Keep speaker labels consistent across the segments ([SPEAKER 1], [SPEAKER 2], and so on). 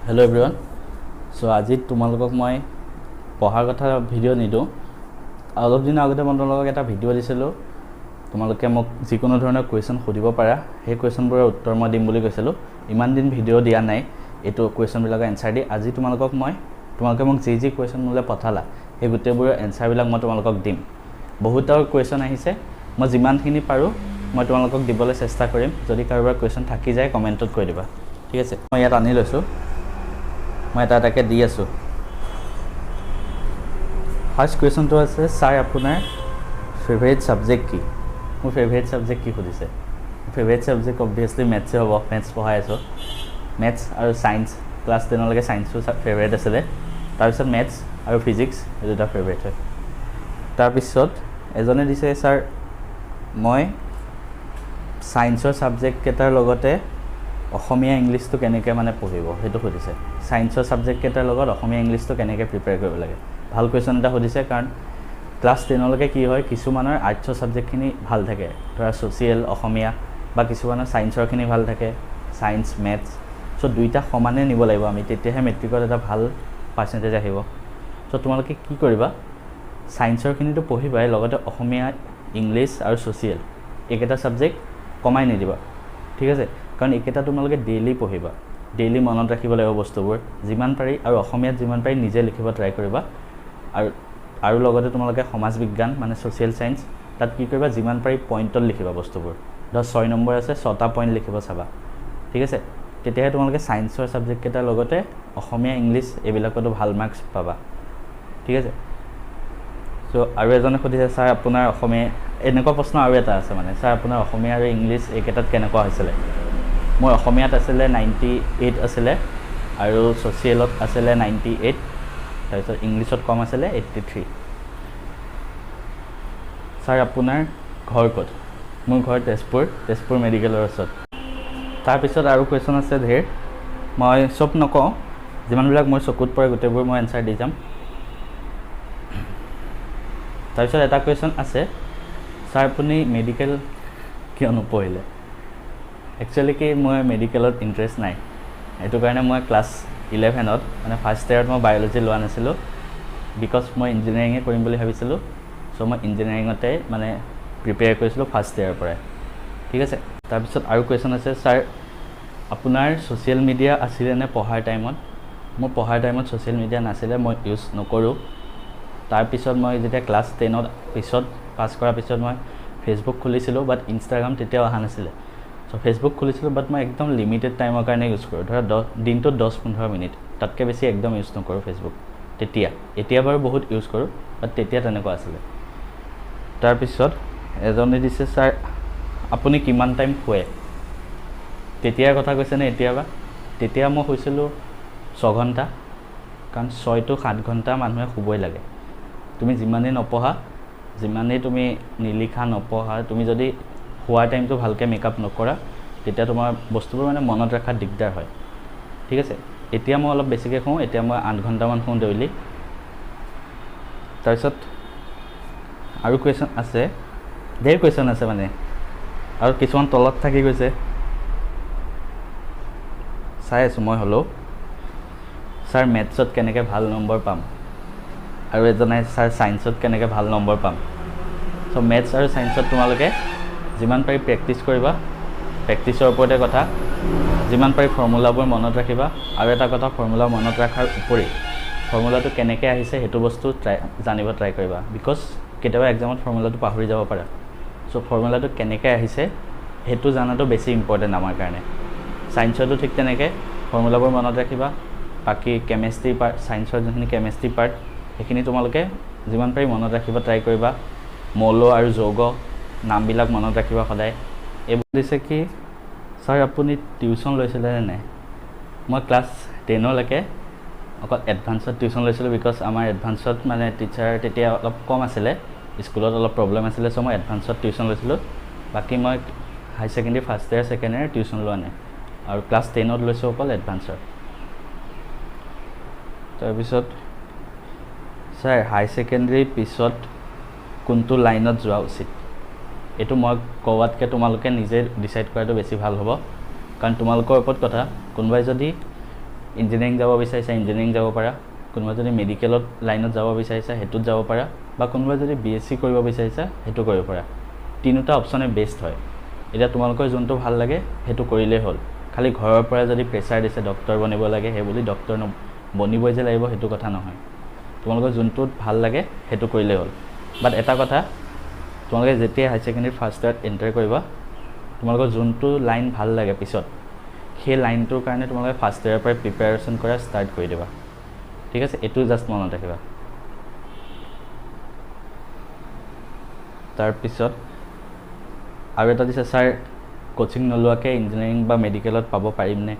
[SPEAKER 1] Hello everyone. So আজি তোমালোকক মই পঢ়াৰ কথা ভিডিও নিদো অলপ দিন আগতে মই তোমালোকক এটা ভিডিও দিছিলো তোমালোকে মোক যিকোনো ধৰণৰ কোৱেশ্চন খুদিব পাৰা সেই কোৱেশ্চনবোৰৰ উত্তৰ মই দিম বুলি কৈছিলো ইমান দিন ভিডিও দিয়া নাই এটো কোৱেশ্চন বিলাকৰ এনসাৰ দি আজি তোমালোকক তোমালোকে মোক যি কোৱেশ্চন মুলে পঠালা এই গুটেবোৰৰ এনসাৰ বিলাক মই তোমালোকক দিম বহুতৰ কোৱেশ্চন আহিছে মই যিমানখিনি পাৰো মই তোমালোকক দিবলৈ চেষ্টা কৰিম যদি কাৰোবাৰ কোৱেশ্চন থাকি যায় কমেন্টত কৈ দিবা ঠিক আছে মই ইয়াত আনি লৈছো মই এটাকে দি আছো ফাৰ্স্ট কোৱেশ্চন তো আছে স্যাৰ আপোনাৰ ফেভাৰিট সাবজেক্ট কি মোৰ ফেভাৰিট সাবজেক্ট কি খুদিছে ফেভাৰিট সাবজেক্ট অবভিয়াসলি ম্যাথছ হ'ব ম্যাথছ পঢ়াই আছো ম্যাথছ আৰু সায়েন্স ক্লাস 10 লৈকে সায়েন্সটো ফেভাৰিট আছিল তাৰ পিছত ম্যাথছ আৰু ফিজিক্স এই দুটা ফেভাৰিট হয় তাৰ পিছত এজনে দিছে স্যাৰ মই সায়েন্সৰ সাবজেক্ট কেটাৰ লগতে অসমীয়া ইংলিশটো কেনেকৈ মানে পঢ়িব হেতু খুদিছে সায়েন্সৰ সাবজেক্ট কেটাৰ লগত অসমীয়া ইংলিশটো কেনেকৈ প্ৰিপেয়াৰ কৰিব লাগে ভাল কোৱেশ্চন এটা খুদিছে কাৰণ ক্লাস 10 লৈকে কি হয় কিছুমানৰ আৰ্টছৰ সাবজেক্টখিনি ভাল থাকে ধৰা সোশিয়েল অসমীয়া বা কিছুমানৰ সায়েন্সৰখিনি ভাল থাকে সায়েন্স ম্যাথছ সো দুইটা সমানে নিব লাগিব আমি তেতিয়াহে মেট্ৰিকত এটা ভাল পাৰ্চেন্টেজ আহিব সো তোমালোকে কি কৰিবা সায়েন্সৰখিনিটো পঢ়িবাই লগতে অসমীয়া ইংলিশ আৰু সোশিয়েল একেটা সাবজেক্ট কমাই নিদিবা ঠিক আছে কাৰণ একেটা তোমালোকে ডেইলি পঢ়িবা ডেইলি মনত ৰাখিব লাগিব বস্তুবোৰ যিমান পাৰি আৰু অসমীয়াত যিমান পাৰি নিজে লিখিব ট্ৰাই কৰিবা আৰু লগতে তোমালোকে সমাজ বিজ্ঞান মানে সোশিয়েল সায়েন্স তাত কি কৰিবা যিমান পাৰি পইণ্টত লিখিবা বস্তুবোৰ 6 নম্বৰ আছে 6টা পইণ্ট লিখিব চাবা ঠিক আছে তেতিয়াহে তোমালোকে সায়েন্সৰ সাবজেক্ট কেটাৰ লগতে অসমীয়া ইংলিশ এবিলাকতো ভাল মাৰ্কস পাবা ঠিক আছে সো আৰু এজনে খুদিছে স্যাৰ আপোনাৰ অসমীয়া এনেকুৱা প্ৰশ্ন আৰু এটা আছে মানে স্যাৰ আপোনাৰ অসমীয়া আৰু ইংলিশ একেটাত কেনেকুৱা হৈছিল মোৰ অসমীয়াত আছিলে 98 আছিলে আৰু সোশিয়েলত আছিলে 98 তাৰপিছত ইংলিশত কম আছিলে 83 স্যাৰ আপোনাৰ ঘৰ ক'ত মোৰ ঘৰ তেজপুৰ মেডিকেলৰ ওচৰত তাৰ পিছত আৰু কোৱেশ্চন আছে ধেৰ মই সব নকওঁ যিমানবিলাক মোৰ চকুত পৰে গুটেবোৰ মই এনসাৰ দি যাম তাৰ পিছত এটা কোৱেশ্চন আছে স্যাৰ আপুনি মেডিকেল কিয় নপঢ়িলে একচুয়ালি কি মই মেডিকেলত ইন্টাৰেষ্ট নাই এটো কাৰণে মই ক্লাস 11ত মানে ফাৰ্স্ট ইয়াৰত মই বায়োলজি লোৱা নাছিলো বিকজ মই ইঞ্জিনিয়াৰিং কৰিম বুলি ভাবিছিলো সো মই ইঞ্জিনিয়াৰিংতে মানে প্ৰিপেয়াৰ কৰিছিলো ফাৰ্স্ট ইয়াৰৰ পৰা ঠিক আছে তাৰ পিছত আৰু কোৱেশ্চন আছে স্যাৰ আপোনাৰ সোশ্যাল মিডিয়া আছিল নে পঢ়াৰ টাইমত মোৰ পঢ়াৰ টাইমত সোশ্যাল মিডিয়া নাছিলে মই ইউজ নকৰো তাৰ পিছত মই যেতিয়া ক্লাস 10ত পিছত পাস কৰাৰ পিছত মই ফেসবুক খুলিছিলো বাট ইনষ্টাগ্ৰাম তেতিয়া অহা নাছিলে সো ফেসবুক খুলিছিলো বাট মই একদম লিমিটেড টাইমৰ কাৰণে ইউজ কৰো ধৰা দিনটো 10-15 মিনিট তাতকৈ বেছি একদম ইউজ নকৰো ফেসবুক এতিয়া বাৰু বহুত ইউজ কৰো বাট তেতিয়া তেনেকুৱা আছিল তাৰ পিছত এজনে দিছে স্যাৰ আপুনি কিমান টাইম শুৱে তেতিয়াৰ কথা কৈছে নে এতিয়াবা তেতিয়া মই শুইছিলো 6 ঘণ্টা কাৰণ 6 to 7 ঘণ্টা মানুহে শুবই লাগে তুমি যিমানে নপঢ়া যিমানে তুমি নিলিখা নপঢ়া তুমি যদি শুৱাৰ টাইমটো ভালকে মেকআপ নকৰা তেতিয়া তোমাৰ বস্তুবোৰ মানে মনত ৰাখা দিগদাৰ হয় ঠিক আছে এতিয়া মই অলপ বেছিকৈ শুওঁ এতিয়া মই 8 ঘণ্টা মান শুওঁ ডেইলি তাৰপিছত আৰু কোৱেশ্চন আছে ধেৰ কোৱেশ্চন আছে মানে আৰু কিছুমান তলত থাকি গৈছে চাই আছো মই হলো স্যাৰ ম্যাথছত কেনেকৈ ভাল নম্বৰ পাম আৰু এজনে স্যাৰ সায়েন্সত কেনেকৈ ভাল নম্বৰ পাম সো ম্যাথছ আৰু সায়েন্সত তোমালোকে যিমান পাৰি প্ৰেক্টিছ কৰিবা প্ৰেক্টিছৰ ওপৰতে কথা যিমান পাৰি ফৰ্মুলাবোৰ মনত ৰাখিবা আৰু এটা কথা ফৰ্মুলা মনত ৰাখাৰ উপৰি ফৰ্মুলাটো কেনেকৈ আহিছে হেতু বস্তু জানিব ট্ৰাই কৰিবা বিকজ কেতিয়াবা এক্সামত ফৰ্মুলাটো পাহৰি যাব পাৰা সো ফৰ্মুলাটো কেনেকৈ আহিছে হেতু জানাটো বেছি ইম্পৰ্টেন্ট আমাৰ কাৰণে সায়েন্সতো ঠিক তেনেকৈ ফৰ্মুলাবোৰ মনত ৰাখিবা বাকি কেমিষ্ট্ৰি পাৰ্ট সায়েন্সৰ যিখিনি কেমিষ্ট্ৰি পাৰ্ট সেইখিনি তোমালোকে যিমান পাৰি মনত ৰাখিব ট্ৰাই কৰিবা মৌল আৰু যৌগ নামবিলাক মনত ৰাখিবা সদায় এইবোৰ দিছে কি স্যাৰ আপুনি টিউচন লৈছিলে নে নাই মই ক্লাস 10 লৈকে অকল এডভান্সত টিউচন লৈছিলো বিকজ আমাৰ এডভান্সত মানে টিচাৰ তেতিয়া অলপ কম আছিলে স্কুলত অলপ প্ৰবলেম আছিলে সো মই এডভান্সত টিউচন লৈছিলো বাকি মই হাই সেকেন্ডাৰী ফাৰ্স্ট ইয়াৰ সেকেন্ড ইয়াৰ টিউচন লোৱা নাই আৰু ক্লাস 10ত লৈছো অকল এডভান্সৰ তাৰ পিছত স্যাৰ হাই সেকেন্ডাৰী পিছত কোনটো লাইনত যোৱা উচিত এটো মই কোৱাতকে তোমালোকে নিজে ডিসাইড কৰাটো বেছি ভাল হ'ব কাৰণ তোমালোকৰ ওপৰত কথা কোনবাই যদি ইঞ্জিনিয়াৰিং যাব বিচাৰিছা ইঞ্জিনিয়াৰিং যাব পাৰা, কোনোবা যদি মেডিকেলত লাইনত যাব বিচাৰিছা সেইটোত যাব পাৰা, বা কোনোবা যদি BSc কৰিব বিচাৰিছা সেইটো কৰিব পাৰা। তিনিটা অপশ্যনে বেষ্ট হয়। এতিয়া তোমালোকৰ যোনটো ভাল লাগে সেইটো কৰিলেই হ'ল। খালি ঘৰৰ পৰা যদি প্ৰেছাৰ দিছে ডক্টৰ বনিব লাগে সেই বুলি ডক্টৰ বনিবই যে লাগিব সেইটো কথা নহয়। তোমালোকৰ যোনটোত ভাল লাগে সেইটো কৰিলেই হ'ল। বাট এটা কথা, তোমালোকে যেতিয়া হায়াৰ ছেকেণ্ডেৰী ফাৰ্ষ্ট ইয়াৰত এণ্টাৰ কৰিবা, তোমালোকৰ যোনটো লাইন ভাল লাগে পিছত সেই লাইনটোৰ কাৰণে তোমালোকে ফাৰ্ষ্ট ইয়াৰৰ পৰাই প্ৰিপেয়াৰেশ্যন কৰা ষ্টাৰ্ট কৰি দিবা। ঠিক আছে, এইটো জাষ্ট মনত ৰাখিবা। তাৰপিছত আৰু এটা দিছে, ছাৰ কোচিং নোলোৱাকৈ ইঞ্জিনিয়াৰিং বা মেডিকেলত পাব পাৰিমনে?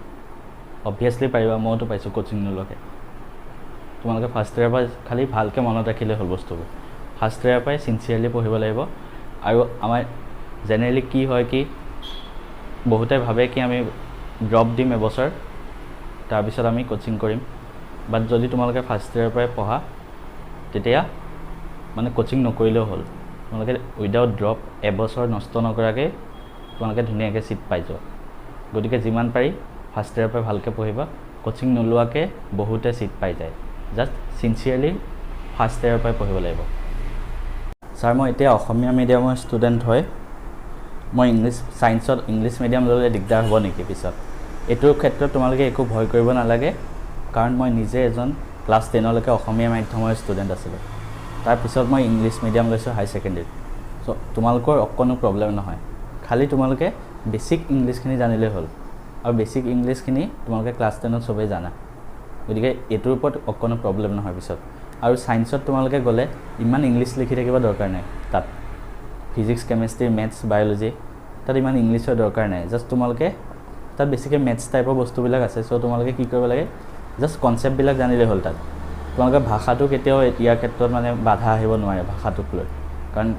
[SPEAKER 1] অবভিয়াছলি পাৰিবা, মইতো পাইছোঁ কোচিং নোলোৱাকৈ। তোমালোকে ফাৰ্ষ্ট ইয়াৰৰ পৰা খালি ভালকৈ মনত ৰাখিলে হ'ল বস্তুবোৰ। ফাৰ্ষ্ট ইয়াৰৰ পৰাই চিনচিয়াৰলি পঢ়িব লাগিব। আৰু আমাৰ জেনেৰেলি কি হয় কি, বহুতে ভাবে কি আমি ড্ৰপ দিম এবছৰ তাৰপিছত আমি কোচিং কৰিম। বাট যদি তোমালোকে ফাৰ্ষ্ট ইয়াৰৰ পৰাই পঢ়া তেতিয়া মানে কোচিং নকৰিলেও হ'ল। তোমালোকে উইদাউট ড্ৰপ এবছৰ নষ্ট নকৰাকৈ তোমালোকে ধুনীয়াকৈ ছিট পাই যোৱা। গতিকে যিমান পাৰি ফাৰ্ষ্ট ইয়াৰৰ পৰাই ভালকৈ পঢ়িবা। কোচিং নোলোৱাকৈ বহুতে ছিট পাই যায়। জাষ্ট চিনচিয়াৰলি ফাৰ্ষ্ট ইয়াৰৰ পৰাই পঢ়িব লাগিব। ছাৰ মই এতিয়া অসমীয়া মিডিয়ামৰ ষ্টুডেণ্ট হয়, মই ছায়েন্সত ইংলিছ মিডিয়াম ল'লে দিগদাৰ হ'ব নেকি পিছত? এইটোৰ ক্ষেত্ৰত তোমালোকে একো ভয় কৰিব নালাগে, কাৰণ মই নিজে এজন ক্লাছ 10লৈকে অসমীয়া মাধ্যমৰ ষ্টুডেণ্ট আছিলোঁ। তাৰপিছত মই ইংলিছ মিডিয়াম লৈছোঁ হাই ছেকেণ্ডেৰীত। চ' তোমালোকৰ অকণো প্ৰব্লেম নহয়। খালি তোমালোকে বেছিক ইংলিছখিনি জানিলেই হ'ল, আৰু বেছিক ইংলিছখিনি তোমালোকে ক্লাছ 10ত চবেই জানা। গতিকে এইটোৰ ওপৰত অকণো প্ৰব্লেম নহয় পিছত। আৰু ছায়েন্সত তোমালোকে গ'লে ইমান ইংলিছ লিখি থাকিব দৰকাৰ নাই। তাত ফিজিক্স, কেমেষ্ট্ৰি, মেথছ, বায়'লজি তাত ইমান ইংলিছৰ দৰকাৰ নাই। জাষ্ট তোমালোকে তাত বেছিকৈ মেথছ টাইপৰ বস্তুবিলাক আছে। চ' তোমালোকে কি কৰিব লাগে, জাষ্ট কনচেপ্টবিলাক জানিলেই হ'ল। তাত তোমালোকে ভাষাটো কেতিয়াও ইয়াৰ ক্ষেত্ৰত মানে বাধা আহিব নোৱাৰে ভাষাটোক লৈ, কাৰণ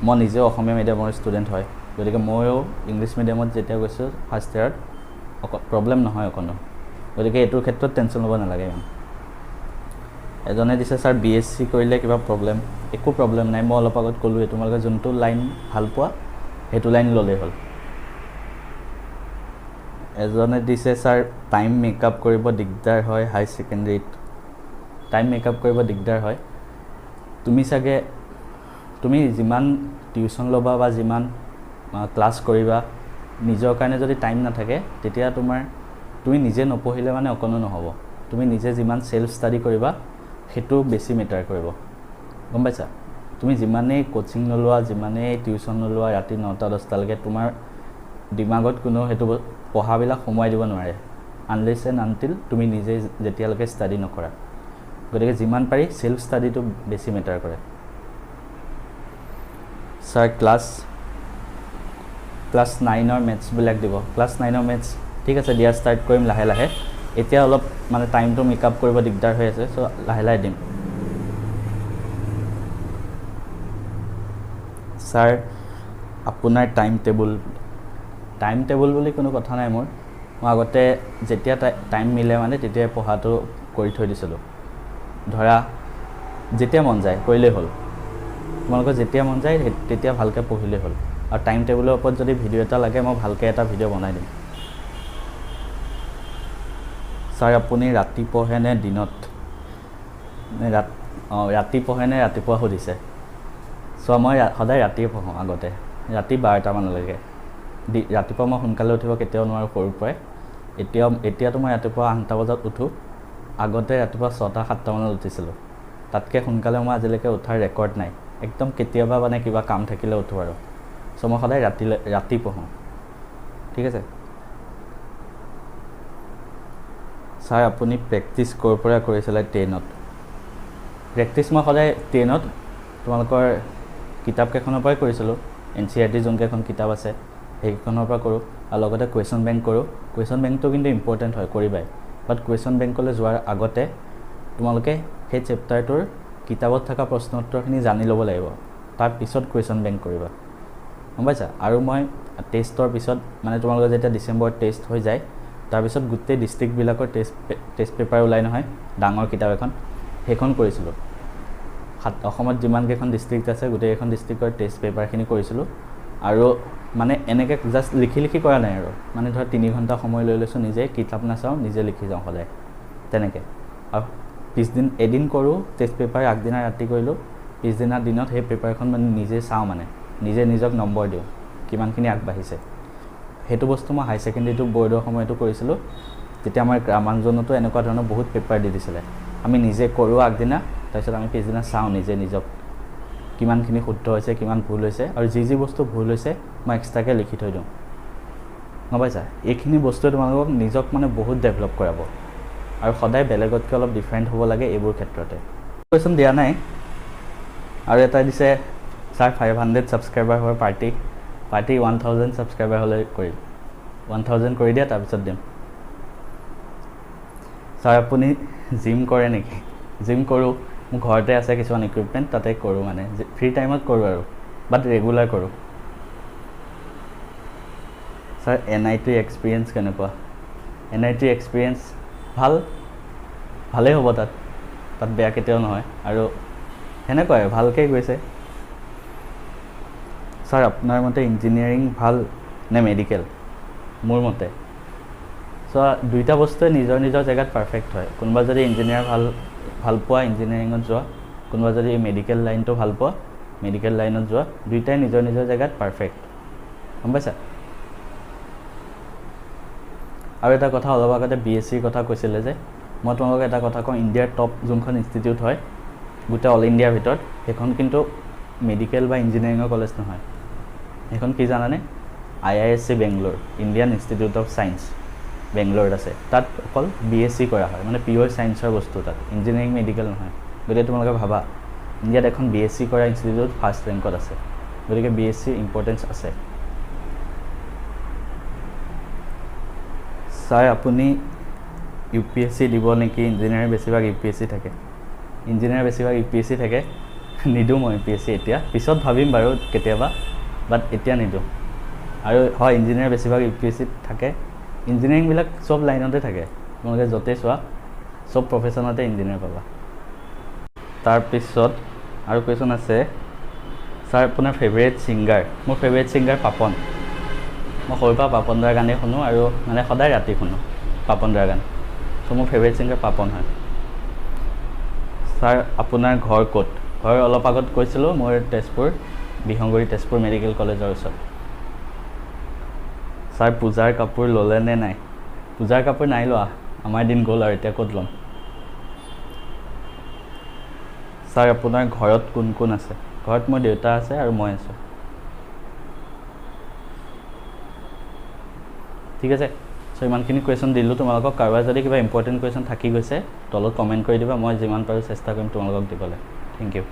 [SPEAKER 1] মই নিজেও অসমীয়া মিডিয়ামৰ ষ্টুডেণ্ট হয়। গতিকে ময়ো ইংলিছ মিডিয়ামত যেতিয়া গৈছোঁ ফাৰ্ষ্ট ইয়াৰত প্ৰব্লেম নহয় অকণো। গতিকে এইটোৰ ক্ষেত্ৰত টেনশ্যন ল'ব নালাগে ইমান। এজনে দিছে, ছাৰ BSc কৰিলে কিবা প্ৰব্লেম? একো প্ৰব্লেম নাই। মই অলপ আগত ক'লোঁৱে, তোমালোকে যোনটো লাইন ভাল পোৱা সেইটো লাইন ল'লেই হ'ল। এজনে দিছে, ছাৰ টাইম মেকআপ কৰিব দিগদাৰ হয় হাই ছেকেণ্ডেৰীত। টাইম মেকআপ কৰিব দিগদাৰ হয়। তুমি যিমান টিউশ্যন ল'বা বা যিমান ক্লাছ কৰিবা, নিজৰ কাৰণে যদি টাইম নাথাকে তেতিয়া তুমি নিজে নপঢ়িলে মানে অকণো নহ'ব। তুমি নিজে যিমান ছেল্ফ ষ্টাডি কৰিবা সেইটো বেছি মেটাৰ কৰিব, গম পাইছা? তুমি যিমানেই কোচিং নোলোৱা, যিমানেই টিউশ্যন নোলোৱা ৰাতি 9টা-10টালৈকে, তোমাৰ দিমাগত কোনো সেইটো পঢ়াবিলাক সোমোৱাই দিব নোৱাৰে, আনলেছ এণ্ড আনটিল তুমি নিজে যেতিয়ালৈকে ষ্টাডি নকৰা। গতিকে যিমান পাৰি ছেল্ফ ষ্টাডিটো বেছি মেটাৰ কৰে। ছাৰ ক্লাছ 9ৰ মেথছবিলাক দিব। ক্লাছ 9ৰ মেথছ ঠিক আছে, দিয়া ষ্টাৰ্ট কৰিম লাহে লাহে। এতিয়া অলপ মানে টাইমটো মেকআপ কৰিব দিগদাৰ হৈ আছে, চ' লাহে লাহে দিম। ছাৰ আপোনাৰ টাইম টেবুল বুলি কোনো কথা নাই মোৰ। মই আগতে যেতিয়া টাইম মিলে মানে তেতিয়াই পঢ়াটো কৰি থৈ দিছিলোঁ। ধৰা যেতিয়া মন যায় কৰিলেই হ'ল। তোমালোকৰ যেতিয়া মন যায় তেতিয়া ভালকৈ পঢ়িলেই হ'ল। আৰু টাইম টেবুলৰ ওপৰত যদি ভিডিঅ' এটা লাগে মই ভালকৈ এটা ভিডিঅ' বনাই দিম। ছাৰ আপুনি ৰাতি পঢ়ে নে দিনত? ৰাতি পঢ়ে নে ৰাতিপুৱা সুধিছে। চ' মই সদায় ৰাতিয়ে পঢ়োঁ। আগতে ৰাতি 12টামানলৈকে। ৰাতিপুৱা মই সোনকালে উঠিব কেতিয়াও নোৱাৰোঁ সৰুৰ পৰাই। এতিয়াতো মই ৰাতিপুৱা 8টা বজাত উঠোঁ। আগতে ৰাতিপুৱা 6টা-7টামানত উঠিছিলোঁ। তাতকৈ সোনকালে মই আজিলৈকে উঠাৰ ৰেকৰ্ড নাই। একদম কেতিয়াবা মানে কিবা কাম থাকিলে উঠোঁ আৰু। চ' মই সদায় ৰাতি পঢ়োঁ। ঠিক আছে। ছাৰ আপুনি প্ৰেক্টিছ ক'ৰ পৰা কৰিছিলে 10ত? প্ৰেক্টিছ মই সদায় 10ত তোমালোকৰ কিতাপকেইখনৰ পৰাই কৰিছিলোঁ। NCERT যোনকেইখন কিতাপ আছে সেইকেইখনৰ পৰা কৰোঁ, আৰু লগতে কুৱেশ্যন বেংক কৰোঁ। কুৱেশ্যন বেংকটো কিন্তু ইম্পৰ্টেণ্ট হয়, কৰিবাই। বাট কুৱেশ্যন বেংকলৈ যোৱাৰ আগতে তোমালোকে সেই চেপ্টাৰটোৰ কিতাপত থকা প্ৰশ্ন উত্তৰখিনি জানি ল'ব লাগিব। তাৰপিছত কুৱেশ্যন বেংক কৰিবা, গম পাইছা? আৰু মই টেষ্টৰ পিছত মানে তোমালোকৰ যেতিয়া ডিচেম্বৰত টেষ্ট হৈ যায় তাৰপিছত গোটেই ডিষ্ট্ৰিক্টবিলাকৰ টেষ্ট পেপাৰ ওলাই নহয়, ডাঙৰ কিতাপ এখন, সেইখন কৰিছিলোঁ। অসমত যিমানকেইখন ডিষ্ট্ৰিক্ট আছে গোটেইকেইখন ডিষ্ট্ৰিক্টৰ টেষ্ট পেপাৰখিনি কৰিছিলোঁ। আৰু মানে এনেকৈ জাষ্ট লিখি কৰা নাই আৰু, মানে ধৰ 3 ঘণ্টা সময় লৈ লৈছোঁ, নিজে কিতাপ নাচাওঁ, নিজে লিখি যাওঁ সদায়। তেনেকৈ আৰু পিছদিন এদিন কৰোঁ টেষ্ট পেপাৰ, আগদিনা ৰাতি কৰিলোঁ, পিছদিনা দিনত সেই পেপাৰখন মানে নিজে চাওঁ, মানে নিজে নিজক নম্বৰ দিওঁ কিমানখিনি আগবাঢ়িছে। সেইটো বস্তু মই হাই ছেকেণ্ডেৰীটো বৰ্ডৰ সময়তো কৰিছিলোঁ। তেতিয়া আমাৰ গ্ৰামাঞ্জনতো এনেকুৱা ধৰণৰ বহুত পেপাৰ দি দিছিলে। আমি নিজে কৰোঁ আগদিনা, তাৰপিছত আমি পিছদিনা চাওঁ নিজে নিজক কিমানখিনি শুদ্ধ হৈছে, কিমান ভুল হৈছে, আৰু যি বস্তু ভুল হৈছে মই এক্সট্ৰাকৈ লিখি থৈ দিওঁ। গম পাইছা? এইখিনি বস্তুৱে তোমালোকক নিজক মানে বহুত ডেভেলপ কৰাব, আৰু সদায় বেলেগতকৈ অলপ ডিফাৰেণ্ট হ'ব লাগে এইবোৰ ক্ষেত্ৰতে। কুৱেশ্যন দিয়া নাই। আৰু এটা দিছে, ছাৰ 500 ছাবস্ক্ৰাইবাৰ হোৱাৰ পাৰ্টি 1000 ছাবস্ক্ৰাইবাৰ হ'লে কৰিম। 1000 কৰি দিয়া, তাৰপিছত দিম। ছাৰ আপুনি জিম কৰে নেকি? জিম কৰোঁ, মোৰ ঘৰতে আছে কিছুমান ইকুইপমেণ্ট, তাতে কৰোঁ, মানে ফ্ৰী টাইমত কৰোঁ আৰু, বাট ৰেগুলাৰ কৰোঁ। ছাৰ NIT এক্সপিৰিয়েঞ্চ কেনেকুৱা? NIT এক্সপিৰিয়েঞ্চ ভালেই হ'ব, তাত বেয়া কেতিয়াও নহয়, আৰু সেনেকুৱাই ভালকৈ গৈছে। ছাৰ আপোনাৰ মতে ইঞ্জিনিয়াৰিং ভাল নে মেডিকেল? মোৰ মতে চোৱা, দুইটা বস্তুৱে নিজৰ নিজৰ জেগাত পাৰফেক্ট হয়। কোনোবা যদি ইঞ্জিনিয়াৰ ভাল পোৱা ইঞ্জিনিয়াৰিঙত যোৱা, কোনোবা যদি মেডিকেল লাইনটো ভাল পোৱা মেডিকেল লাইনত যোৱা, দুইটাই নিজৰ নিজৰ জেগাত পাৰফেক্ট। গম পাইছা? আৰু এটা কথা, অলপ আগতে BSCৰ কথা কৈছিলে যে, মই তোমালোকক এটা কথা কওঁ, ইণ্ডিয়াৰ টপ যোনখন ইনষ্টিটিউট হয় গোটেই অল ইণ্ডিয়াৰ ভিতৰত, সেইখন কিন্তু মেডিকেল বা ইঞ্জিনিয়াৰিঙৰ কলেজ নহয়। সেইখন কি জানানে? IISc Bangalore, Indian Institute of Science বেংগলোৰত আছে। তাত অকল BSc কৰা হয়, মানে পিয়ৰ ছায়েন্সৰ বস্তু, তাত ইঞ্জিনিয়াৰিং মেডিকেল নহয়। গতিকে তোমালোকে ভাবা, ইণ্ডিয়াত এখন BSc কৰা ইনষ্টিটিউট ফাৰ্ষ্ট ৰেংকত আছে, গতিকে BScৰ ইম্পৰ্টেঞ্চ আছে। ছাৰ আপুনি UPSC দিব নেকি? ইঞ্জিনিয়াৰ বেছিভাগ UPSC থাকে। ইঞ্জিনিয়াৰ বেছিভাগ UPSC থাকে। নিদিওঁ মই UPSC এতিয়া, পিছত ভাবিম বাৰু কেতিয়াবা, বাট এতিয়া নিদিওঁ। আৰু হয়, ইঞ্জিনিয়াৰ বেছিভাগ UPSC থাকে। ইঞ্জিনিয়াৰিংবিলাক চব লাইনতে থাকে, তোমালোকে য'তেই চোৱা চব প্ৰফেশ্যনতে ইঞ্জিনিয়াৰ পাবা। তাৰপিছত আৰু কুৱেশ্যন আছে, ছাৰ আপোনাৰ ফেভৰেট ছিংগাৰ? মোৰ ফেভৰেট ছিংগাৰ পাপন। মই সৰুৰ পৰা পাপন দাৰ গানেই শুনো, আৰু মানে সদায় ৰাতি শুনো পাপন দাৰ গান। ত' মোৰ ফেভৰেট ছিংগাৰ পাপন হয়। ছাৰ আপোনাৰ ঘৰ ক'ত? ঘৰ অলপ আগত কৈছিলোঁ, মোৰ তেজপুৰ, বিহংগুৰি তেজপুৰ মেডিকেল কলেজৰ ওচৰত। ছাৰ পূজাৰ কাপোৰ ল'লে নে নাই? পূজাৰ কাপোৰ নাই লোৱা, আমাৰ দিন গ'ল আৰু এতিয়া ক'ত ল'ম। ছাৰ আপোনাৰ ঘৰত কোন কোন আছে? ঘৰত মোৰ দেউতা আছে আৰু মই আছোঁ। ঠিক আছে, চ' ইমানখিনি কুৱেশ্যন দিলোঁ তোমালোকক। কাৰোবাৰ যদি কিবা ইম্পৰ্টেণ্ট কুৱেশ্যন থাকি গৈছে তলত কমেণ্ট কৰি দিবা, মই যিমান পাৰোঁ চেষ্টা কৰিম তোমালোকক দিবলৈ। Thank U.